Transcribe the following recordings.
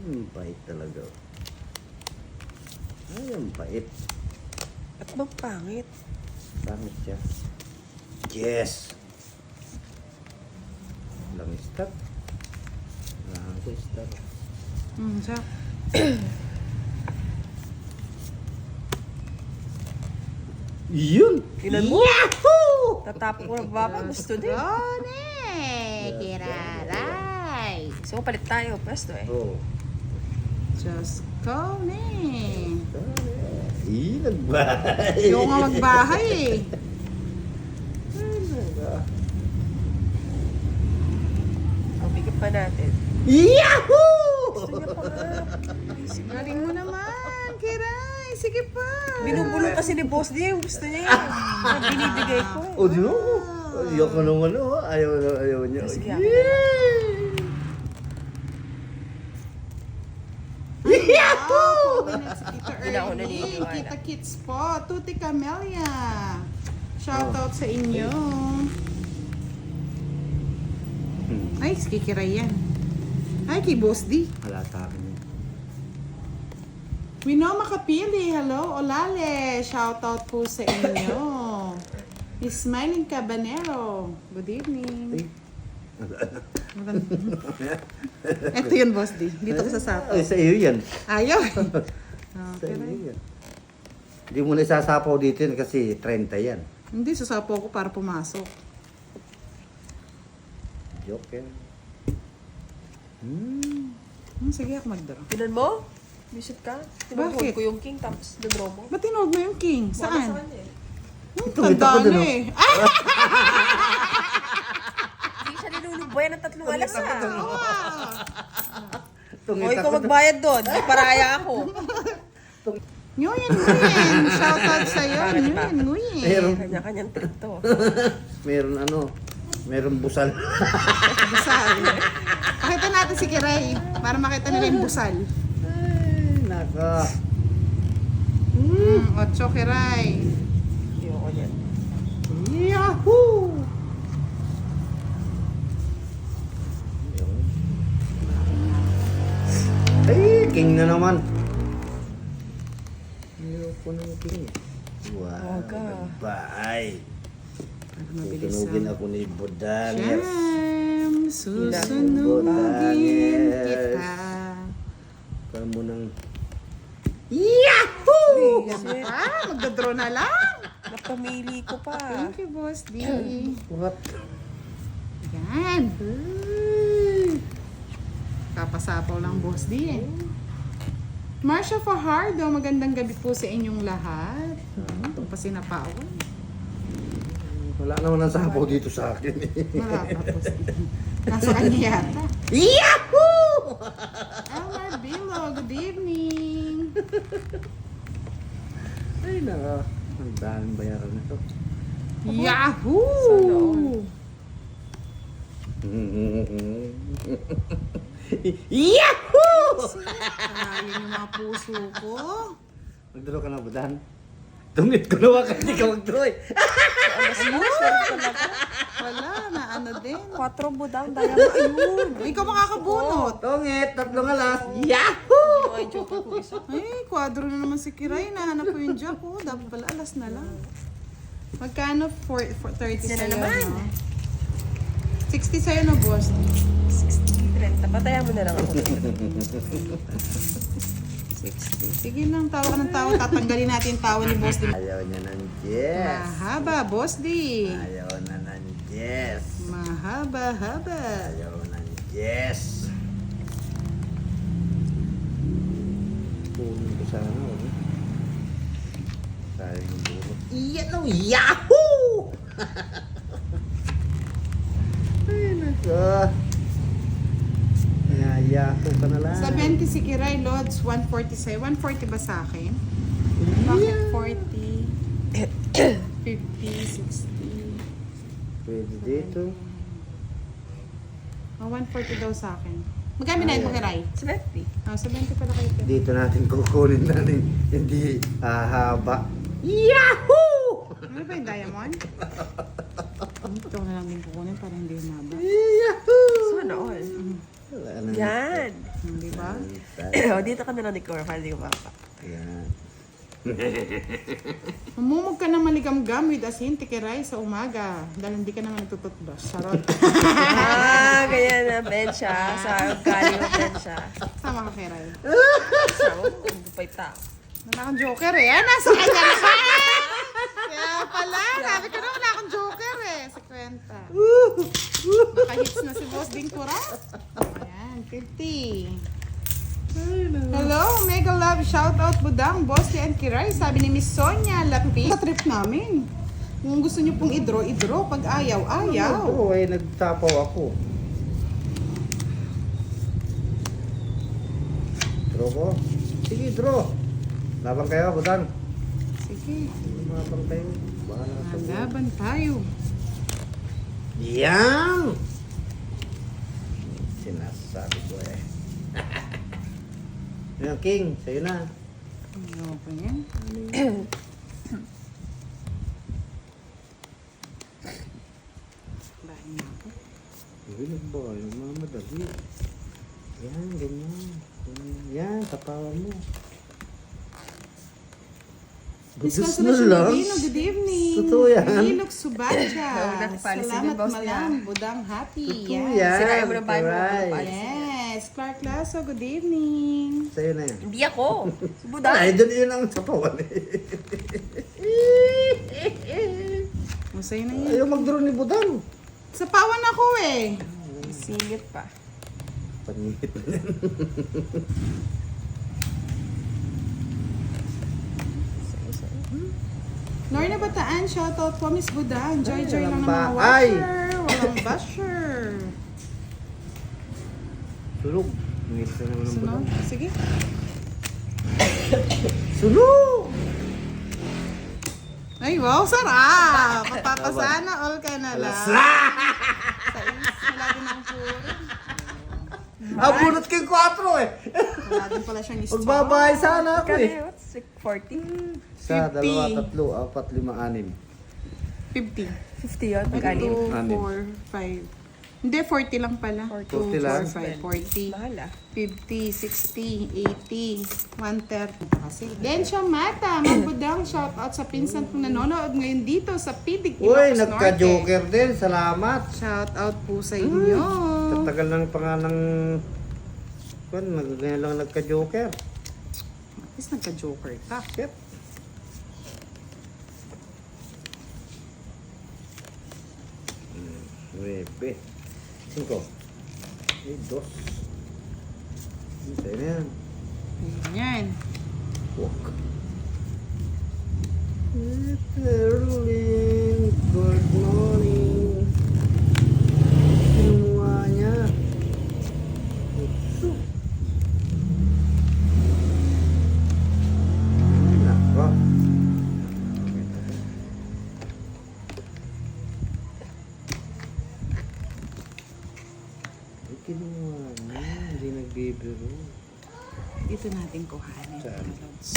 Ang pait talaga. Ay, ang pait. At bang pangit? Pangit siya. Yes! Lang stop. Lang stop. Siya. Yun! Tinan mo. Yahoo! Tatapos ko ng baba. Gusto din. Kiraray. So, palit tayo. Pwesto eh. Oh. Just go ne. Ih, nagbahay. Yung nga magbahay eh. Ang bigyan pa natin. Yahoo! Gusto niya pa nga. Galing mo naman, Kiray. Sige pa. Binubulong kasi ni Boss D. Gusto niya yan. Ang binibigay ko. O, di mo? Ayoko nung ano, ayaw niya. Sige, ako Yahoo! Tita Hindi na ako Ernie, naniniwala. Tita Kits po, Tuti Camelia. Shoutout sa inyo. Ay, kay Kiray yan. Ay, kay Boss D. Halata akin yun. Wino Makapili, hello, Olale. Shoutout po sa inyo. Miss Smiling Cabanero, good evening. Ito yun, Boss D. Dito ko sa sapo. Ay, sa iyo yan. Ayaw. Sa iyo yan. Hindi mo na isasapaw dito yan kasi 30 yan. Hindi, sasapo ko para pumasok. Joke yan. Sige, ako mag-draw. Tinan mo? Visit ka? Tinuhod Bakit? ko yung king tapos na-draw mo. Ba't tinuod mo yung king? Wala sa Saan? kanya eh. Tumita ko Tanda dun, na oh. eh. Ah! Hindi siya nilulubuyan ng 3 alas ah. O Tungita ikaw ko magbayad doon. May paraya ako. Nguyen, nguyen. Shoutout sa'yo. Nguyen, nguyen. Meron, Kanya-kanyang trip to. meron ano, meron busal. Busal. Pakita natin si Kiray para makita nila yung busal. Ay, naka. 8 Kiray. Ayoko niyan. Yahoo! Ay, king na naman. Ayoko ng king. Wow, Aga. bye. Mabilis Tunugin ako ni Bodanes. Siyam, susunugin Bodanes. kita. Kaya mo nang... Yahoo! Yan pa, magdadraw na lang. Napamili ko pa. Thank you, Boss D. What? Yan. Kapasapaw lang, Boss D eh. Marcia Fajardo, magandang gabi po sa inyong lahat. Itong pa sinapawan. Wala naman ang sapaw dito sa akin. Wala pa, Boss D. Nasa kanya yata. Yahoo! Elmar Bilo, good evening. Ay, naka. Ang daming bayaran nito. Yahoo! Yahoo! Ayun yung mga puso ko. Magdalo ka na, Budan. Tungit ko naman kasi ikaw magdalo eh. Alas mo, swerte talaga. Wala, na ano din. 4 budang, daya mo. Ayun. Ikaw makakabunot. Tungit, 3 alas. Yahoo! Ay, joke ko isa. Ay, kwadro na naman si Kiray. Nahanap ko yung jack. Oh, dapat pala alas na lang. Magkano? 30 Yan na sa'yo, naman. no? 60 sa'yo, no, boss? 60, 30. Patayan mo na lang ako. 60. Sige lang, tawa ka ng tawa. Tatanggalin natin yung tawa ni Boss D. Ayaw niya ng yes. Mahaba, Boss D. Ayaw na ng yes. Mahaba-haba. Ayaw ng yes. Punin ko sana. Oh. Sayang yung burot. Iyan o, Yahoo! Ay, naka. Yahoo ka na lang. Sa 20 si Kiray, Lods, 140 sa'yo. 140 ba sa akin? Bakit 40? 50, 60. Pwede dito. Oh, 140 daw sa akin. Magkano na mo, Kiray? 70. Ah, 70 pala kayo. Dito natin kukunin natin. Hindi hahaba. Yahoo! Ano ba yung diamond? Ito na lang din kukunin para hindi humaba. Yahoo! Sana all. Wala na. Yan. Di ba? O, dito ka na lang ni Cora, para di ko mapa. Yan. Mamumog ka ng maligam-gam with asin, tikiray sa umaga. Dahil hindi ka naman nagtututbrush. Sarot. Ganyan na, Bensha. Sa galing mo, Bensha. Sama ka, Kiray. So, hindi pa ita. Wala akong joker eh. Nasa kanya na siya. Kaya pala, sabi ko na wala akong joker eh. Sa kwenta. Nakahits na si Boss Ding Kura. Ayan, 50. Hello, mega love. Shout out Budang, Bossy and Kiray. Sabi ni Miss Sonia Lapi. Sa trip namin. Kung gusto niyo pong i-draw. Pag ayaw. Oo, ay nagtapaw ako. Draw ko? Sige, draw. Laban kayo, Budan. Sige, Laban kayo. Bahala ka sa buhay. laban tayo. Yan! Sinasabi ko eh. Yan, King. Sa'yo na. Ano pa yan? Bahin na ako. Hindi ba? Yung mga madali. Yan, ganyan. Yan, tapawan mo. Miss Budos na Consolation lang. Gabino, good evening. Totoo yan. Ilok Subacha. Nagpalis din Salamat yung boss malam. niya. Budang happy. Totoo Yes. yan. Sinabi mo na bahay mo, Alright. palis. Yes. Clark Lasso, good evening. Sa'yo na yan. Hindi ako. Si Buda. Ay, doon yun ang tapawan eh. Masaya na yan. Ayaw mag-draw ni Budan. Sa pawan ako eh. Singit pa. Panihit na yan. Lorna Bataan, shoutout po Miss Budan. Joy lang ng mga walang bahay. washer. Walang basher. Sulog. Ngit na naman ang Sunod. Budan. Sige. Sulog! Ay, wow, sarap! Papapasana all ka na lang. Sa is, wala din ang puro. Ah, bunot kay 4 eh. Wala din pala siyang store. Magbabahay sana ako Kami, eh. what's 40? Isa, 50. dalawa, tatlo, 4, 5, 6. 50. 50 yun, 2, magkano? 4, 5. Hindi, 40 lang pala. 40 lang. 2, 4, 5, 40. Mahal ah. 50, 60, 80, 130 kasi. Densyo Mata, Magbudang, shout out sa pinsan kong nanonood ngayon dito sa Pidig, Uy, Ilocos Norte. nagka-joker din. Salamat. Shout out po sa inyo. Tatagal ng pangalang... Kung ngayon lang nagka-joker. At least nagka-joker ka. Yep. Nuebe. 5. Eh, 2. Sa'yo na yan. Ayan. Walk. Early, good morning. Semuanya. Utsu. Nako. Ay, kinuha niya. Hindi nagbibiro. Dito natin kuhanin. Saan? mga lods.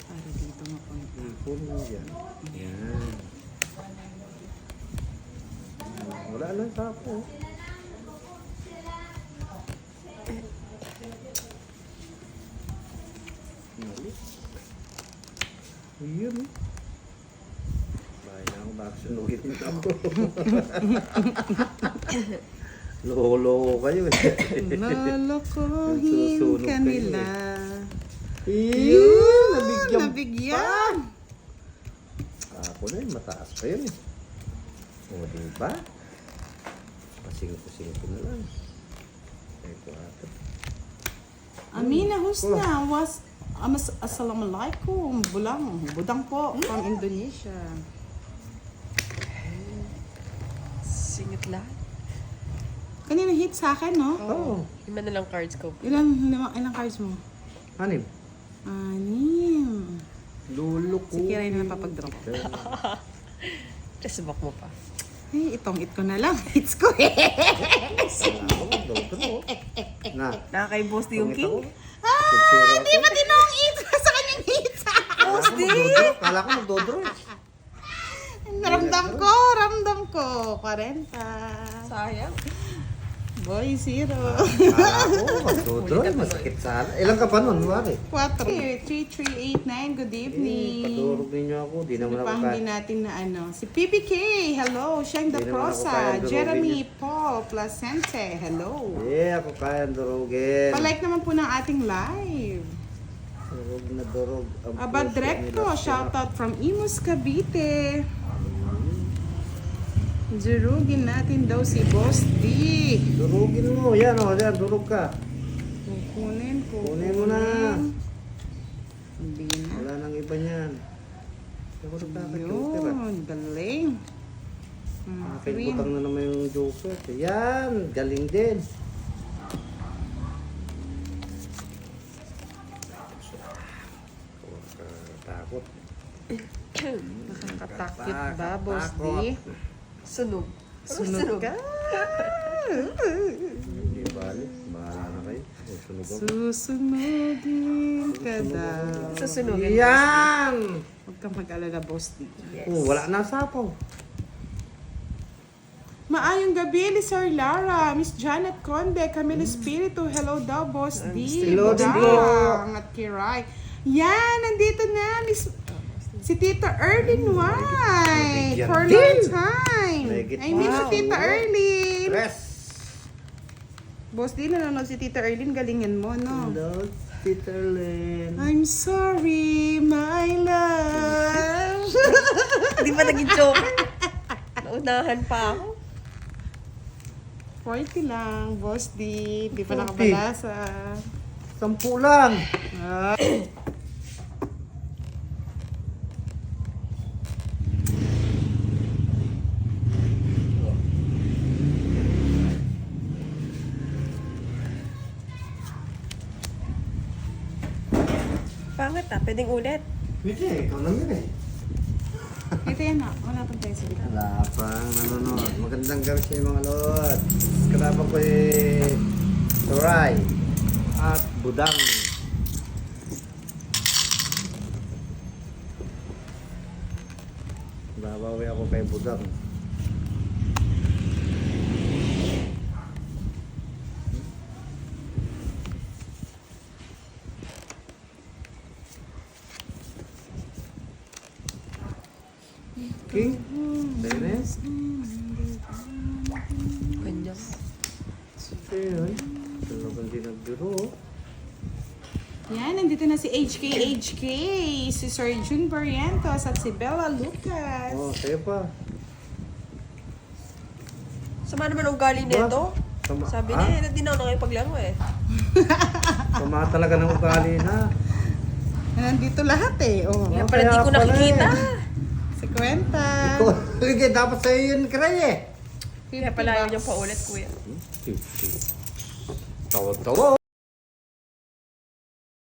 Para dito mapunta. Ipon mo dyan. Yan. Wala lang tapo. Mali. Ayun. Bahay na ako, baka sunugin mo ako. Loko-loko kayo eh. Lolokohin Susunog ka kayo nila. Yun! Nabigyan Nabigyan. Ako na yun, mataas pa yun eh. O, diba? Pasingko-singko na lang. Ay, 4. Amina Husna was Assalamualaikum. Budang po from Indonesia. Singit lahat. Kanina hit sa akin, no? Oo. Lima na lang cards ko. Ilang cards mo? 6. 6. Lulo ko. Si Kiray na napapag-drop. Tapos bak mo pa. Ay, itong it ko na lang. Hits ko eh. Na. Nakakay-boss di yung king. Ah, Hindi ba tinong it sa kanyang hits? Boss di! Kala ko magdodro eh. Ramdam ko. 40. Sayang. Boy, 0. Kala ko, magdodroy, masakit sana. Ilang ka pa nun, wari? 4. 3389, good evening. Padurog ninyo ako, di naman ako Hindi natin na ano. Si PPK, hello. Sheng the Hindi naman ako Prosa. kayang durugin Jeremy yun. Paul Placente, hello. ako kaya durugin. Palike naman po ng ating live. Durog na durog. Ang Aba puso Directo, nila shoutout from Imus Cavite. Durugin natin daw si Boss D. Durugin mo, yan o, yan, durog ka. Kunin ko. Kunin mo na. Hindi na. Wala nang iba niyan. Ako nagkaka-joker ah. Yun, galing. Butang na naman yung joker. Yan, galing din. Takot. Nakakatakot ba, Boss D? Sunog. Sunog ka. Hindi balik. Bahala na kayo. Sunog ako. Susunugin ka daw. Susunugin. Yan! Huwag kang mag-alala, Boss D. Yes. Wala na sapaw. Maayong gabi, Sir Lara, Miss Janet Conde, Camille Espiritu, hello daw, Boss D. Hello din po. Budang at Kiray. Yan, nandito na, Miss... Si Tita Erlyn White, for a long time. I miss Wow. si Tita Erlyn. Press! Boss D, nanonood si Tita Erlyn, galingan mo, no? Hello, Peter Lynn. I'm sorry, my love. Hindi ba naging joke? Naunahan pa ako. 40 lang, Boss D. Di pa 40. nakabalasa. 10 lang. Ah. Pangit ah, pwedeng ulit. Pwede, ikaw lang yun eh. Ito yan na. Wala pang tayo sa gitna. Wala pang nanonood. Magandang gabi sa inyo mga lord. Kasama ko Toray at Budang. Babawi ako kay Budang. King? Dennis? Kanya. Ayun. Talagang di nagbiro. Yan, nandito na si HK, si Sir Jun Barrientos at si Bella Lucas. Oh, sa'yo pa. Sama naman ang ugali nito. Sama- Sabi Ha? niya, hindi na ako nakipaglaro eh. Tama talaga ng ugali na. Nandito lahat eh. Oh. Kaya pala di ko nakikita. Si Kwenta. Ikaw, dapat sa'yo yun, Kray eh. Kaya pala ayaw niya pa ulit, kuya. Tawa-tawa.